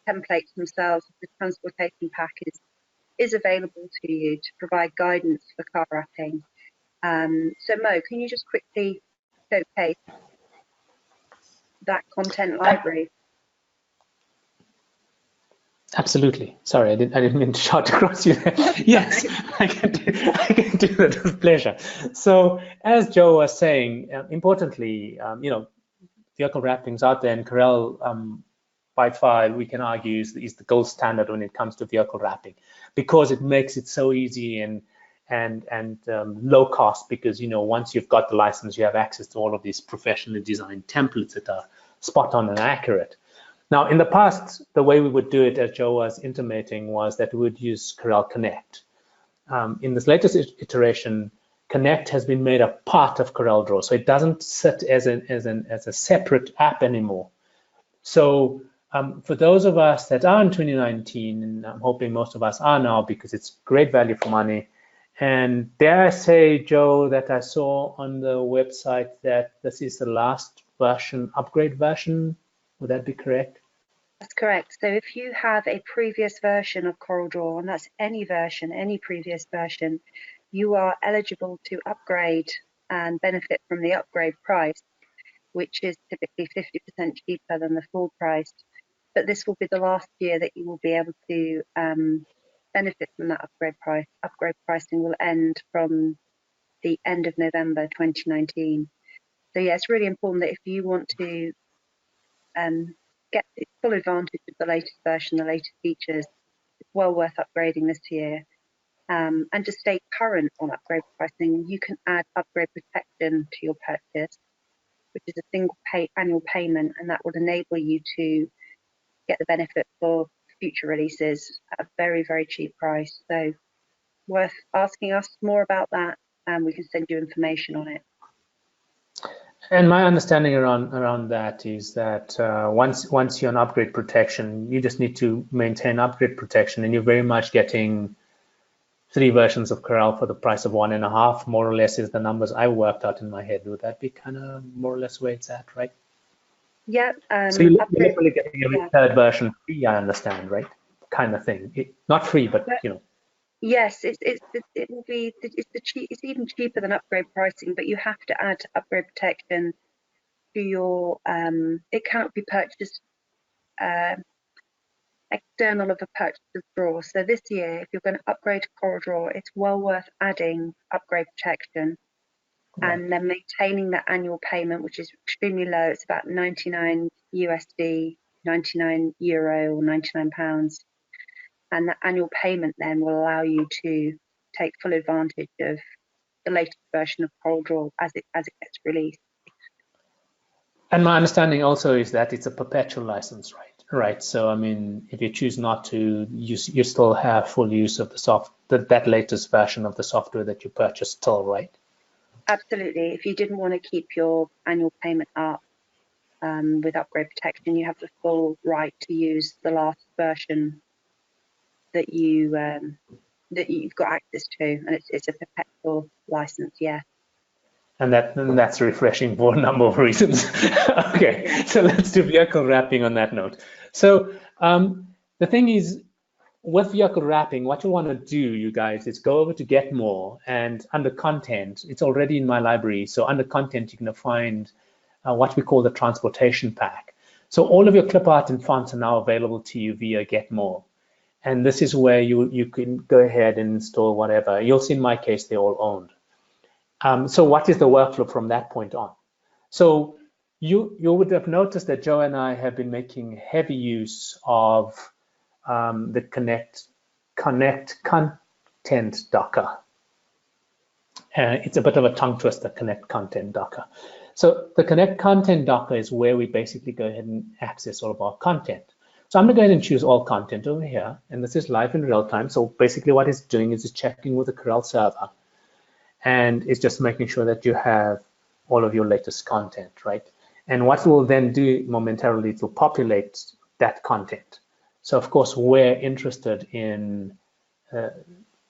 templates themselves, the transportation pack is available to you to provide guidance for car wrapping. So Mo, can you just quickly showcase that content library? Absolutely. Sorry, I didn't mean to shout across you there. Yes, I can do that with pleasure. So as Joe was saying, importantly, vehicle wrappings out there in Corel by far, we can argue is the gold standard when it comes to vehicle wrapping, because it makes it so easy and low cost, because once you've got the license, you have access to all of these professionally designed templates that are spot on and accurate. Now, in the past, the way we would do it, as Joe was intimating, was that we would use Corel Connect. In this latest iteration, Connect has been made a part of CorelDRAW, so it doesn't sit as a separate app anymore. So for those of us that are in 2019, and I'm hoping most of us are now, because it's great value for money. And dare I say, Joe, that I saw on the website that this is the last version, upgrade version. Would that be correct? That's correct. So if you have a previous version of CorelDRAW, and that's any version, any previous version, you are eligible to upgrade and benefit from the upgrade price, which is typically 50% cheaper than the full price. But this will be the last year that you will be able to benefit from that upgrade price. Upgrade pricing will end from the end of November 2019. So yeah, it's really important that if you want to get full advantage of the latest version, the latest features, it's well worth upgrading this year. And to stay current on upgrade pricing, you can add upgrade protection to your purchase, which is a single annual payment, and that would enable you to get the benefit for future releases at a very, very cheap price. So worth asking us more about that, and we can send you information on it. And my understanding around that is that once you're on upgrade protection, you just need to maintain upgrade protection, and you're very much getting 3 versions of Corel for the price of 1.5, more or less, is the numbers I worked out in my head. Would that be kind of more or less where it's at, right? Yeah. So you're literally getting every third version free, I understand, right? Kind of thing. Not free, but Yes, it will be. It's even cheaper than upgrade pricing, but you have to add upgrade protection to your. It cannot be purchased external of a purchase of Draw. So this year, if you're going to upgrade to CorelDRAW, it's well worth adding upgrade protection, and then maintaining that annual payment, which is extremely low. It's about 99 USD, 99 euro, or 99 pounds. And that annual payment then will allow you to take full advantage of the latest version of CorelDRAW as it gets released. And my understanding also is that it's a perpetual license, right? Right. So I mean, if you choose not to, you still have full use of that latest version of the software that you purchased still, right? Absolutely. If you didn't want to keep your annual payment up with upgrade protection, you have the full right to use the last version that you've got access to, and it's a perpetual license. Yeah. And that's refreshing for a number of reasons. Okay, so let's do vehicle wrapping on that note. So the thing is, with vehicle wrapping, what you want to do, you guys, is go over to Get More, and under Content, it's already in my library. So under Content, you're going to find what we call the Transportation Pack. So all of your clip art and fonts are now available to you via Get More. And this is where you can go ahead and install whatever. You'll see in my case, they're all owned. So what is the workflow from that point on? So you would have noticed that Joe and I have been making heavy use of the Connect Content Docker. It's a bit of a tongue twister, Connect Content Docker. So the Connect Content Docker is where we basically go ahead and access all of our content. So I'm going to go ahead and choose all content over here, and this is live in real time. So basically what it's doing is it's checking with the Corel server, and it's just making sure that you have all of your latest content, right? And what we'll then do momentarily, it will populate that content. So of course, we're interested in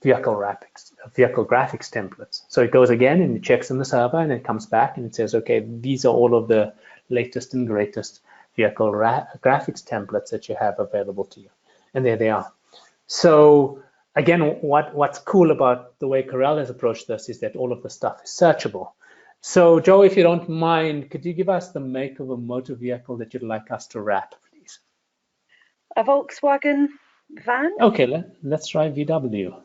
vehicle graphics templates. So it goes again and it checks in the server, and it comes back and it says, okay, these are all of the latest and greatest vehicle graphics templates that you have available to you. And there they are. So again, what's cool about the way Corel has approached this is that all of the stuff is searchable. So Joe, if you don't mind, could you give us the make of a motor vehicle that you'd like us to wrap, please? A Volkswagen van? Okay, let's try VW.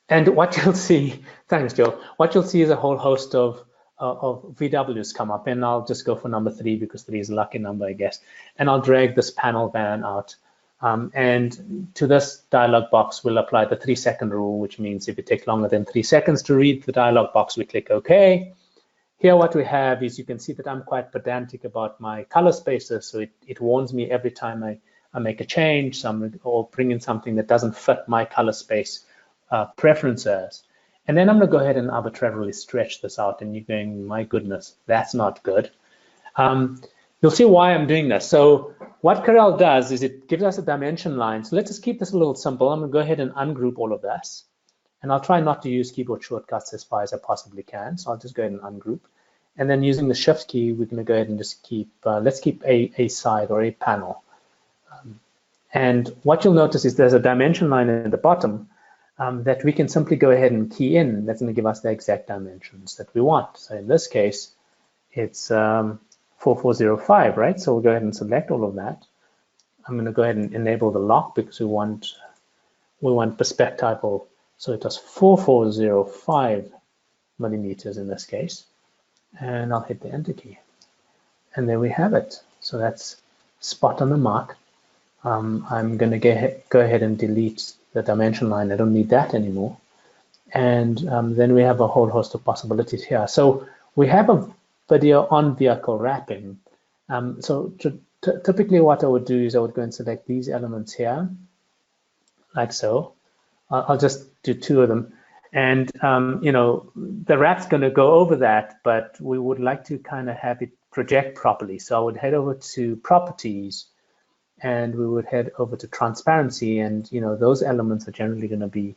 And what you'll see, thanks Joe, what you'll see is a whole host of VWs come up, and I'll just go for number 3 because 3 is a lucky number, I guess. And I'll drag this panel van out. And to this dialog box, we'll apply the 3-second rule, which means if it takes longer than 3 seconds to read the dialog box, we click OK. Here what we have is, you can see that I'm quite pedantic about my color spaces, so it warns me every time I make a change or bring in something that doesn't fit my color space preferences. And then I'm going to go ahead and arbitrarily stretch this out, and you're going, my goodness, that's not good. You'll see why I'm doing this. So what Corel does is it gives us a dimension line. So let's just keep this a little simple. I'm going to go ahead and ungroup all of this. And I'll try not to use keyboard shortcuts as far as I possibly can. So I'll just go ahead and ungroup. And then using the Shift key, we're going to go ahead and just keep, let's keep a side or a panel. And what you'll notice is there's a dimension line at the bottom that we can simply go ahead and key in. That's going to give us the exact dimensions that we want. So in this case, it's 4405, right? So we'll go ahead and select all of that. I'm going to go ahead and enable the lock because we want perspectival. So it does 4405 millimeters in this case. And I'll hit the Enter key. And there we have it. So that's spot on the mark. I'm going to go ahead and delete the dimension line. I don't need that anymore. And then we have a whole host of possibilities here. So we have a video on vehicle wrapping. So typically what I would do is I would go and select these elements here, like so. I'll just do 2 of them. And, you know, the wrap's going to go over that, but we would like to kind of have it project properly. So I would head over to Properties, and we would head over to Transparency. And, you know, those elements are generally going to be,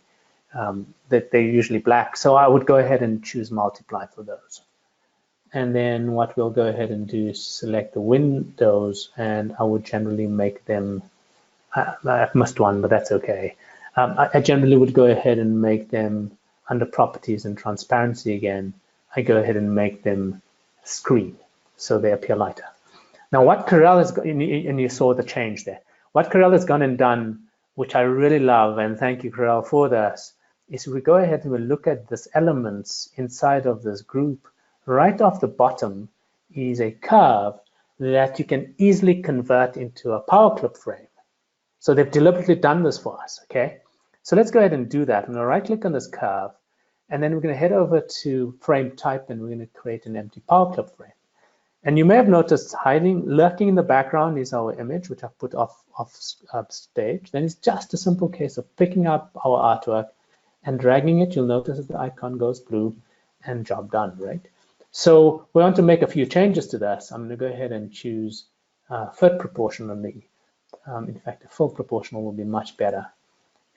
that they're usually black. So I would go ahead and choose Multiply for those. And then what we'll go ahead and do is select the windows, and I would generally make them, I've missed one, but that's okay. I generally would go ahead and make them under Properties and Transparency again. I go ahead and make them screen, so they appear lighter. Now what Corel has, and you saw the change there, what Corel has gone and done, which I really love, and thank you Corel for this, is we go ahead and we look at this elements inside of this group. Right off the bottom is a curve that you can easily convert into a power clip frame. So they've deliberately done this for us, okay? So let's go ahead and do that. I'm gonna right click on this curve, and then we're gonna head over to frame type, and we're gonna create an empty power clip frame. And you may have noticed lurking in the background is our image, which I've put off stage. Then it's just a simple case of picking up our artwork and dragging it. You'll notice that the icon goes blue, and job done, right? So we want to make a few changes to this. I'm gonna go ahead and choose fit proportionally. In fact, a full proportional will be much better.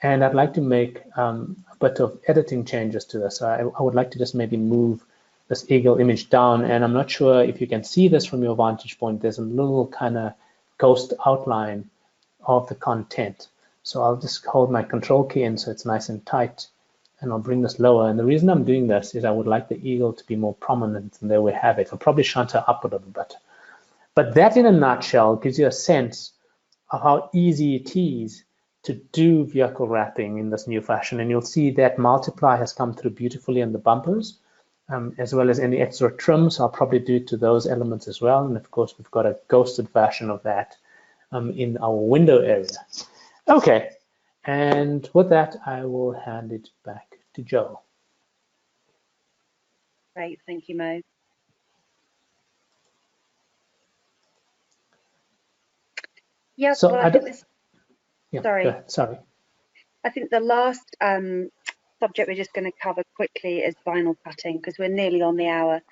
And I'd like to make a bit of editing changes to this. I would like to just maybe move this eagle image down, and I'm not sure if you can see this from your vantage point. There's a little kind of ghost outline of the content. So I'll just hold my control key in so it's nice and tight, and I'll bring this lower. And the reason I'm doing this is I would like the eagle to be more prominent, and there we have it. I'll probably shunt her up a little bit. But that in a nutshell gives you a sense of how easy it is to do vehicle wrapping in this new fashion. And you'll see that multiply has come through beautifully in the bumpers, as well as any extra trims. I'll probably do it to those elements as well. And of course, we've got a ghosted version of that in our window area. Okay, and with that, I will hand it back to Jo. Great, thank you, Mo. Yeah, So well, I think this, yeah, sorry. go ahead, sorry. I think the last subject we're just going to cover quickly is vinyl cutting, because we're nearly on the hour.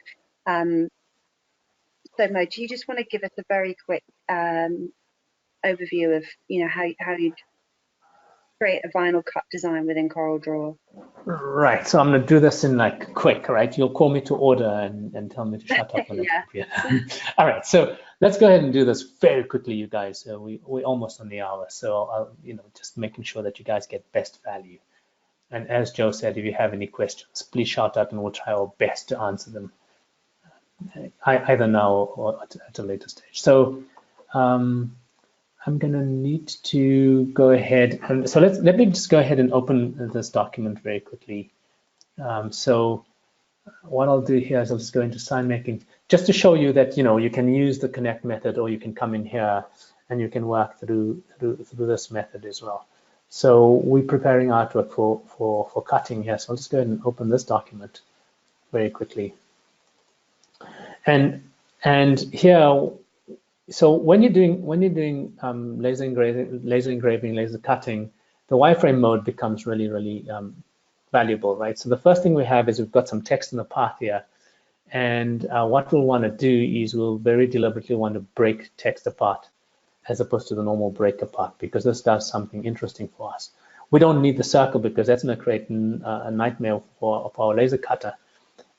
So Mo, do you just want to give us a very quick overview of, how you'd create a vinyl cut design within CorelDRAW? Right, so I'm going to do this in like quick, right? You'll call me to order and tell me to shut up. Yeah. All right, so let's go ahead and do this very quickly, you guys. We're almost on the hour, so I'll, just making sure that you guys get best value. And as Jo said, if you have any questions, please shout out and we'll try our best to answer them either now or at a later stage. So I'm going to need to go ahead. And so let me just go ahead and open this document very quickly. So what I'll do here is I'll just go into Signmaking just to show you that, you can use the connect method, or you can come in here and you can work through this method as well. So we're preparing artwork for cutting here. So I'll just go ahead and open this document very quickly. And here, so when you're doing laser engraving, laser cutting, the wireframe mode becomes really, really valuable, right? So the first thing we have is we've got some text in the path here. And what we'll want to do is we'll very deliberately want to break text apart as opposed to the normal break apart, because this does something interesting for us. We don't need the circle because that's going to create a nightmare for our laser cutter.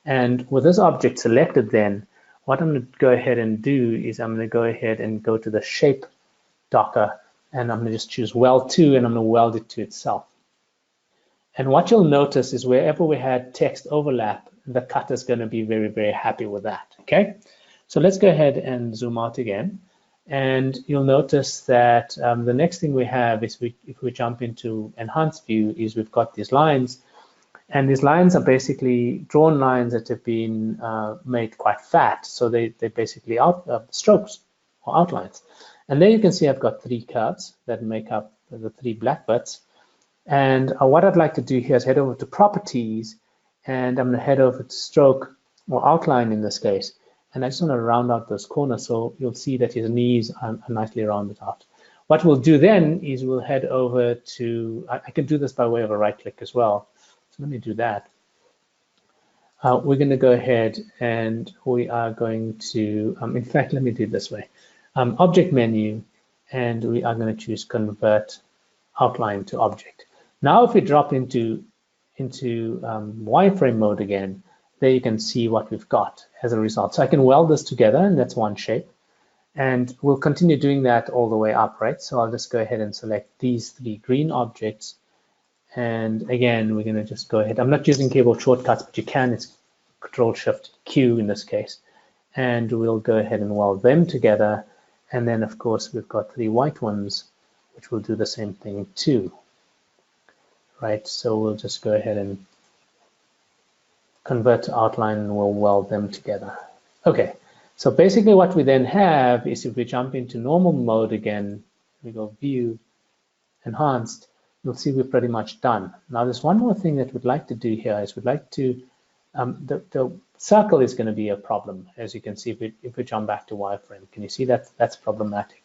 And with this object selected then, what I'm going to go ahead and do is I'm going to go ahead and go to the shape docker, and I'm going to just choose weld to, and I'm going to weld it to itself. And what you'll notice is wherever we had text overlap, the cutter is going to be very, very happy with that. Okay, so let's go ahead and zoom out again. And you'll notice that the next thing we have is if we jump into enhanced view, is we've got these lines. And these lines are basically drawn lines that have been made quite fat. So they're basically strokes or outlines. And there you can see I've got 3 curves that make up the 3 black bits. And what I'd like to do here is head over to properties, and I'm going to head over to stroke or outline in this case. And I just want to round out those corners so you'll see that his knees are nicely rounded out. What we'll do then is we'll head over to, I can do this by way of a right click as well. So let me do that. We're going to go ahead and we are going to, in fact, let me do it this way. Object menu, and we are going to choose convert outline to object. Now, if we drop into wireframe mode again, there you can see what we've got as a result. So I can weld this together, and that's one shape. And we'll continue doing that all the way up, right? So I'll just go ahead and select these 3 green objects. And again, we're going to just go ahead. I'm not using keyboard shortcuts, but you can. It's Control-Shift-Q in this case. And we'll go ahead and weld them together. And then, of course, we've got 3 white ones, which will do the same thing too. Right, so we'll just go ahead and convert to outline, and we'll weld them together. Okay, so basically what we then have is if we jump into normal mode again, we go view, enhanced, you'll see we're pretty much done. Now there's one more thing that we'd like to do here is we'd like to, the circle is going to be a problem, as you can see if we jump back to wireframe. Can you see that that's problematic?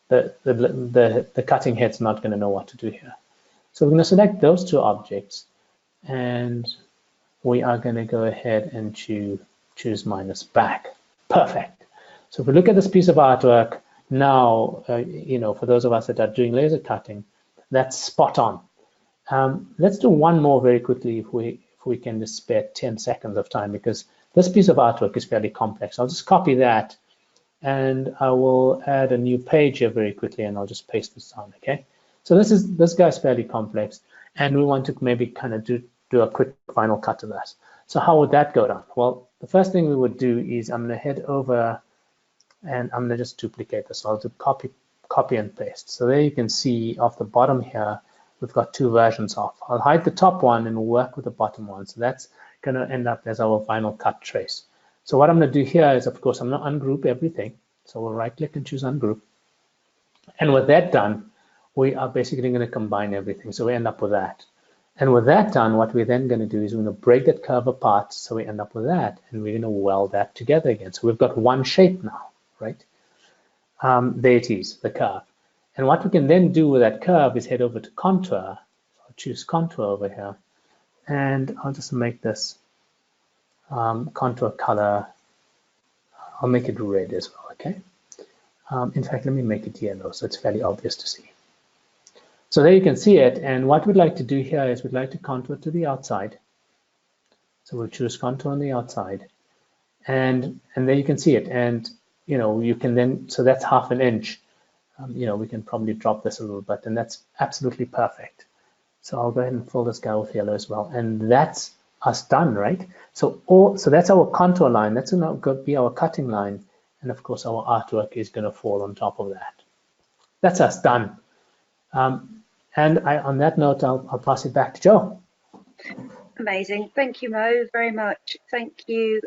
The cutting head's not going to know what to do here. So we're going to select those 2 objects, and we are going to go ahead and choose minus back. Perfect. So if we look at this piece of artwork now, for those of us that are doing laser cutting, that's spot on. Let's do one more very quickly if we can just spare 10 seconds of time, because this piece of artwork is fairly complex. I'll just copy that and I will add a new page here very quickly, and I'll just paste this on, okay? So this guy's fairly complex, and we want to maybe kind of do a quick final cut of that. So how would that go down? Well, the first thing we would do is I'm going to head over and I'm going to just duplicate this. So I'll do copy and paste. So there you can see off the bottom here, we've got two versions of. I'll hide the top one and work with the bottom one. So that's going to end up as our final cut trace. So what I'm going to do here is, of course, I'm going to ungroup everything. So we'll right click and choose ungroup. And with that done, we are basically going to combine everything. So we end up with that. And with that done, what we're then going to do is we're going to break that curve apart. So we end up with that, and we're going to weld that together again. So we've got one shape now, right? There it is, the curve. And what we can then do with that curve is head over to contour. I'll choose contour over here, and I'll just make this contour color. I'll make it red as well, okay? In fact, let me make it yellow so it's fairly obvious to see. So there you can see it, and what we'd like to do here is we'd like to contour to the outside. So we'll choose contour on the outside, and there you can see it. And you know, you can then, so that's 1/2 inch. You know, we can probably drop this a little bit, and that's absolutely perfect. So I'll go ahead and fill this guy with yellow as well, and that's us done, right? So that's our contour line. That's going to be our cutting line, and of course our artwork is going to fall on top of that. That's us done. And on that note, I'll pass it back to Joe. Amazing. Thank you, Mo, very much. Thank you,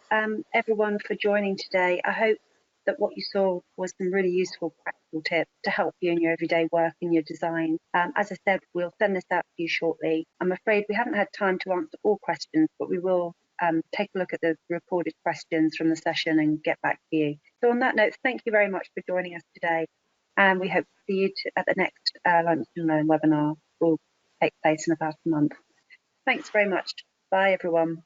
everyone, for joining today. I hope that what you saw was some really useful practical tips to help you in your everyday work and your design. As I said, we'll send this out to you shortly. I'm afraid we haven't had time to answer all questions, but we will take a look at the recorded questions from the session and get back to you. So on that note, thank you very much for joining us today. And we hope to see you at the next Lunch and Learn webinar. Will take place in about a month. Thanks very much. Bye, everyone.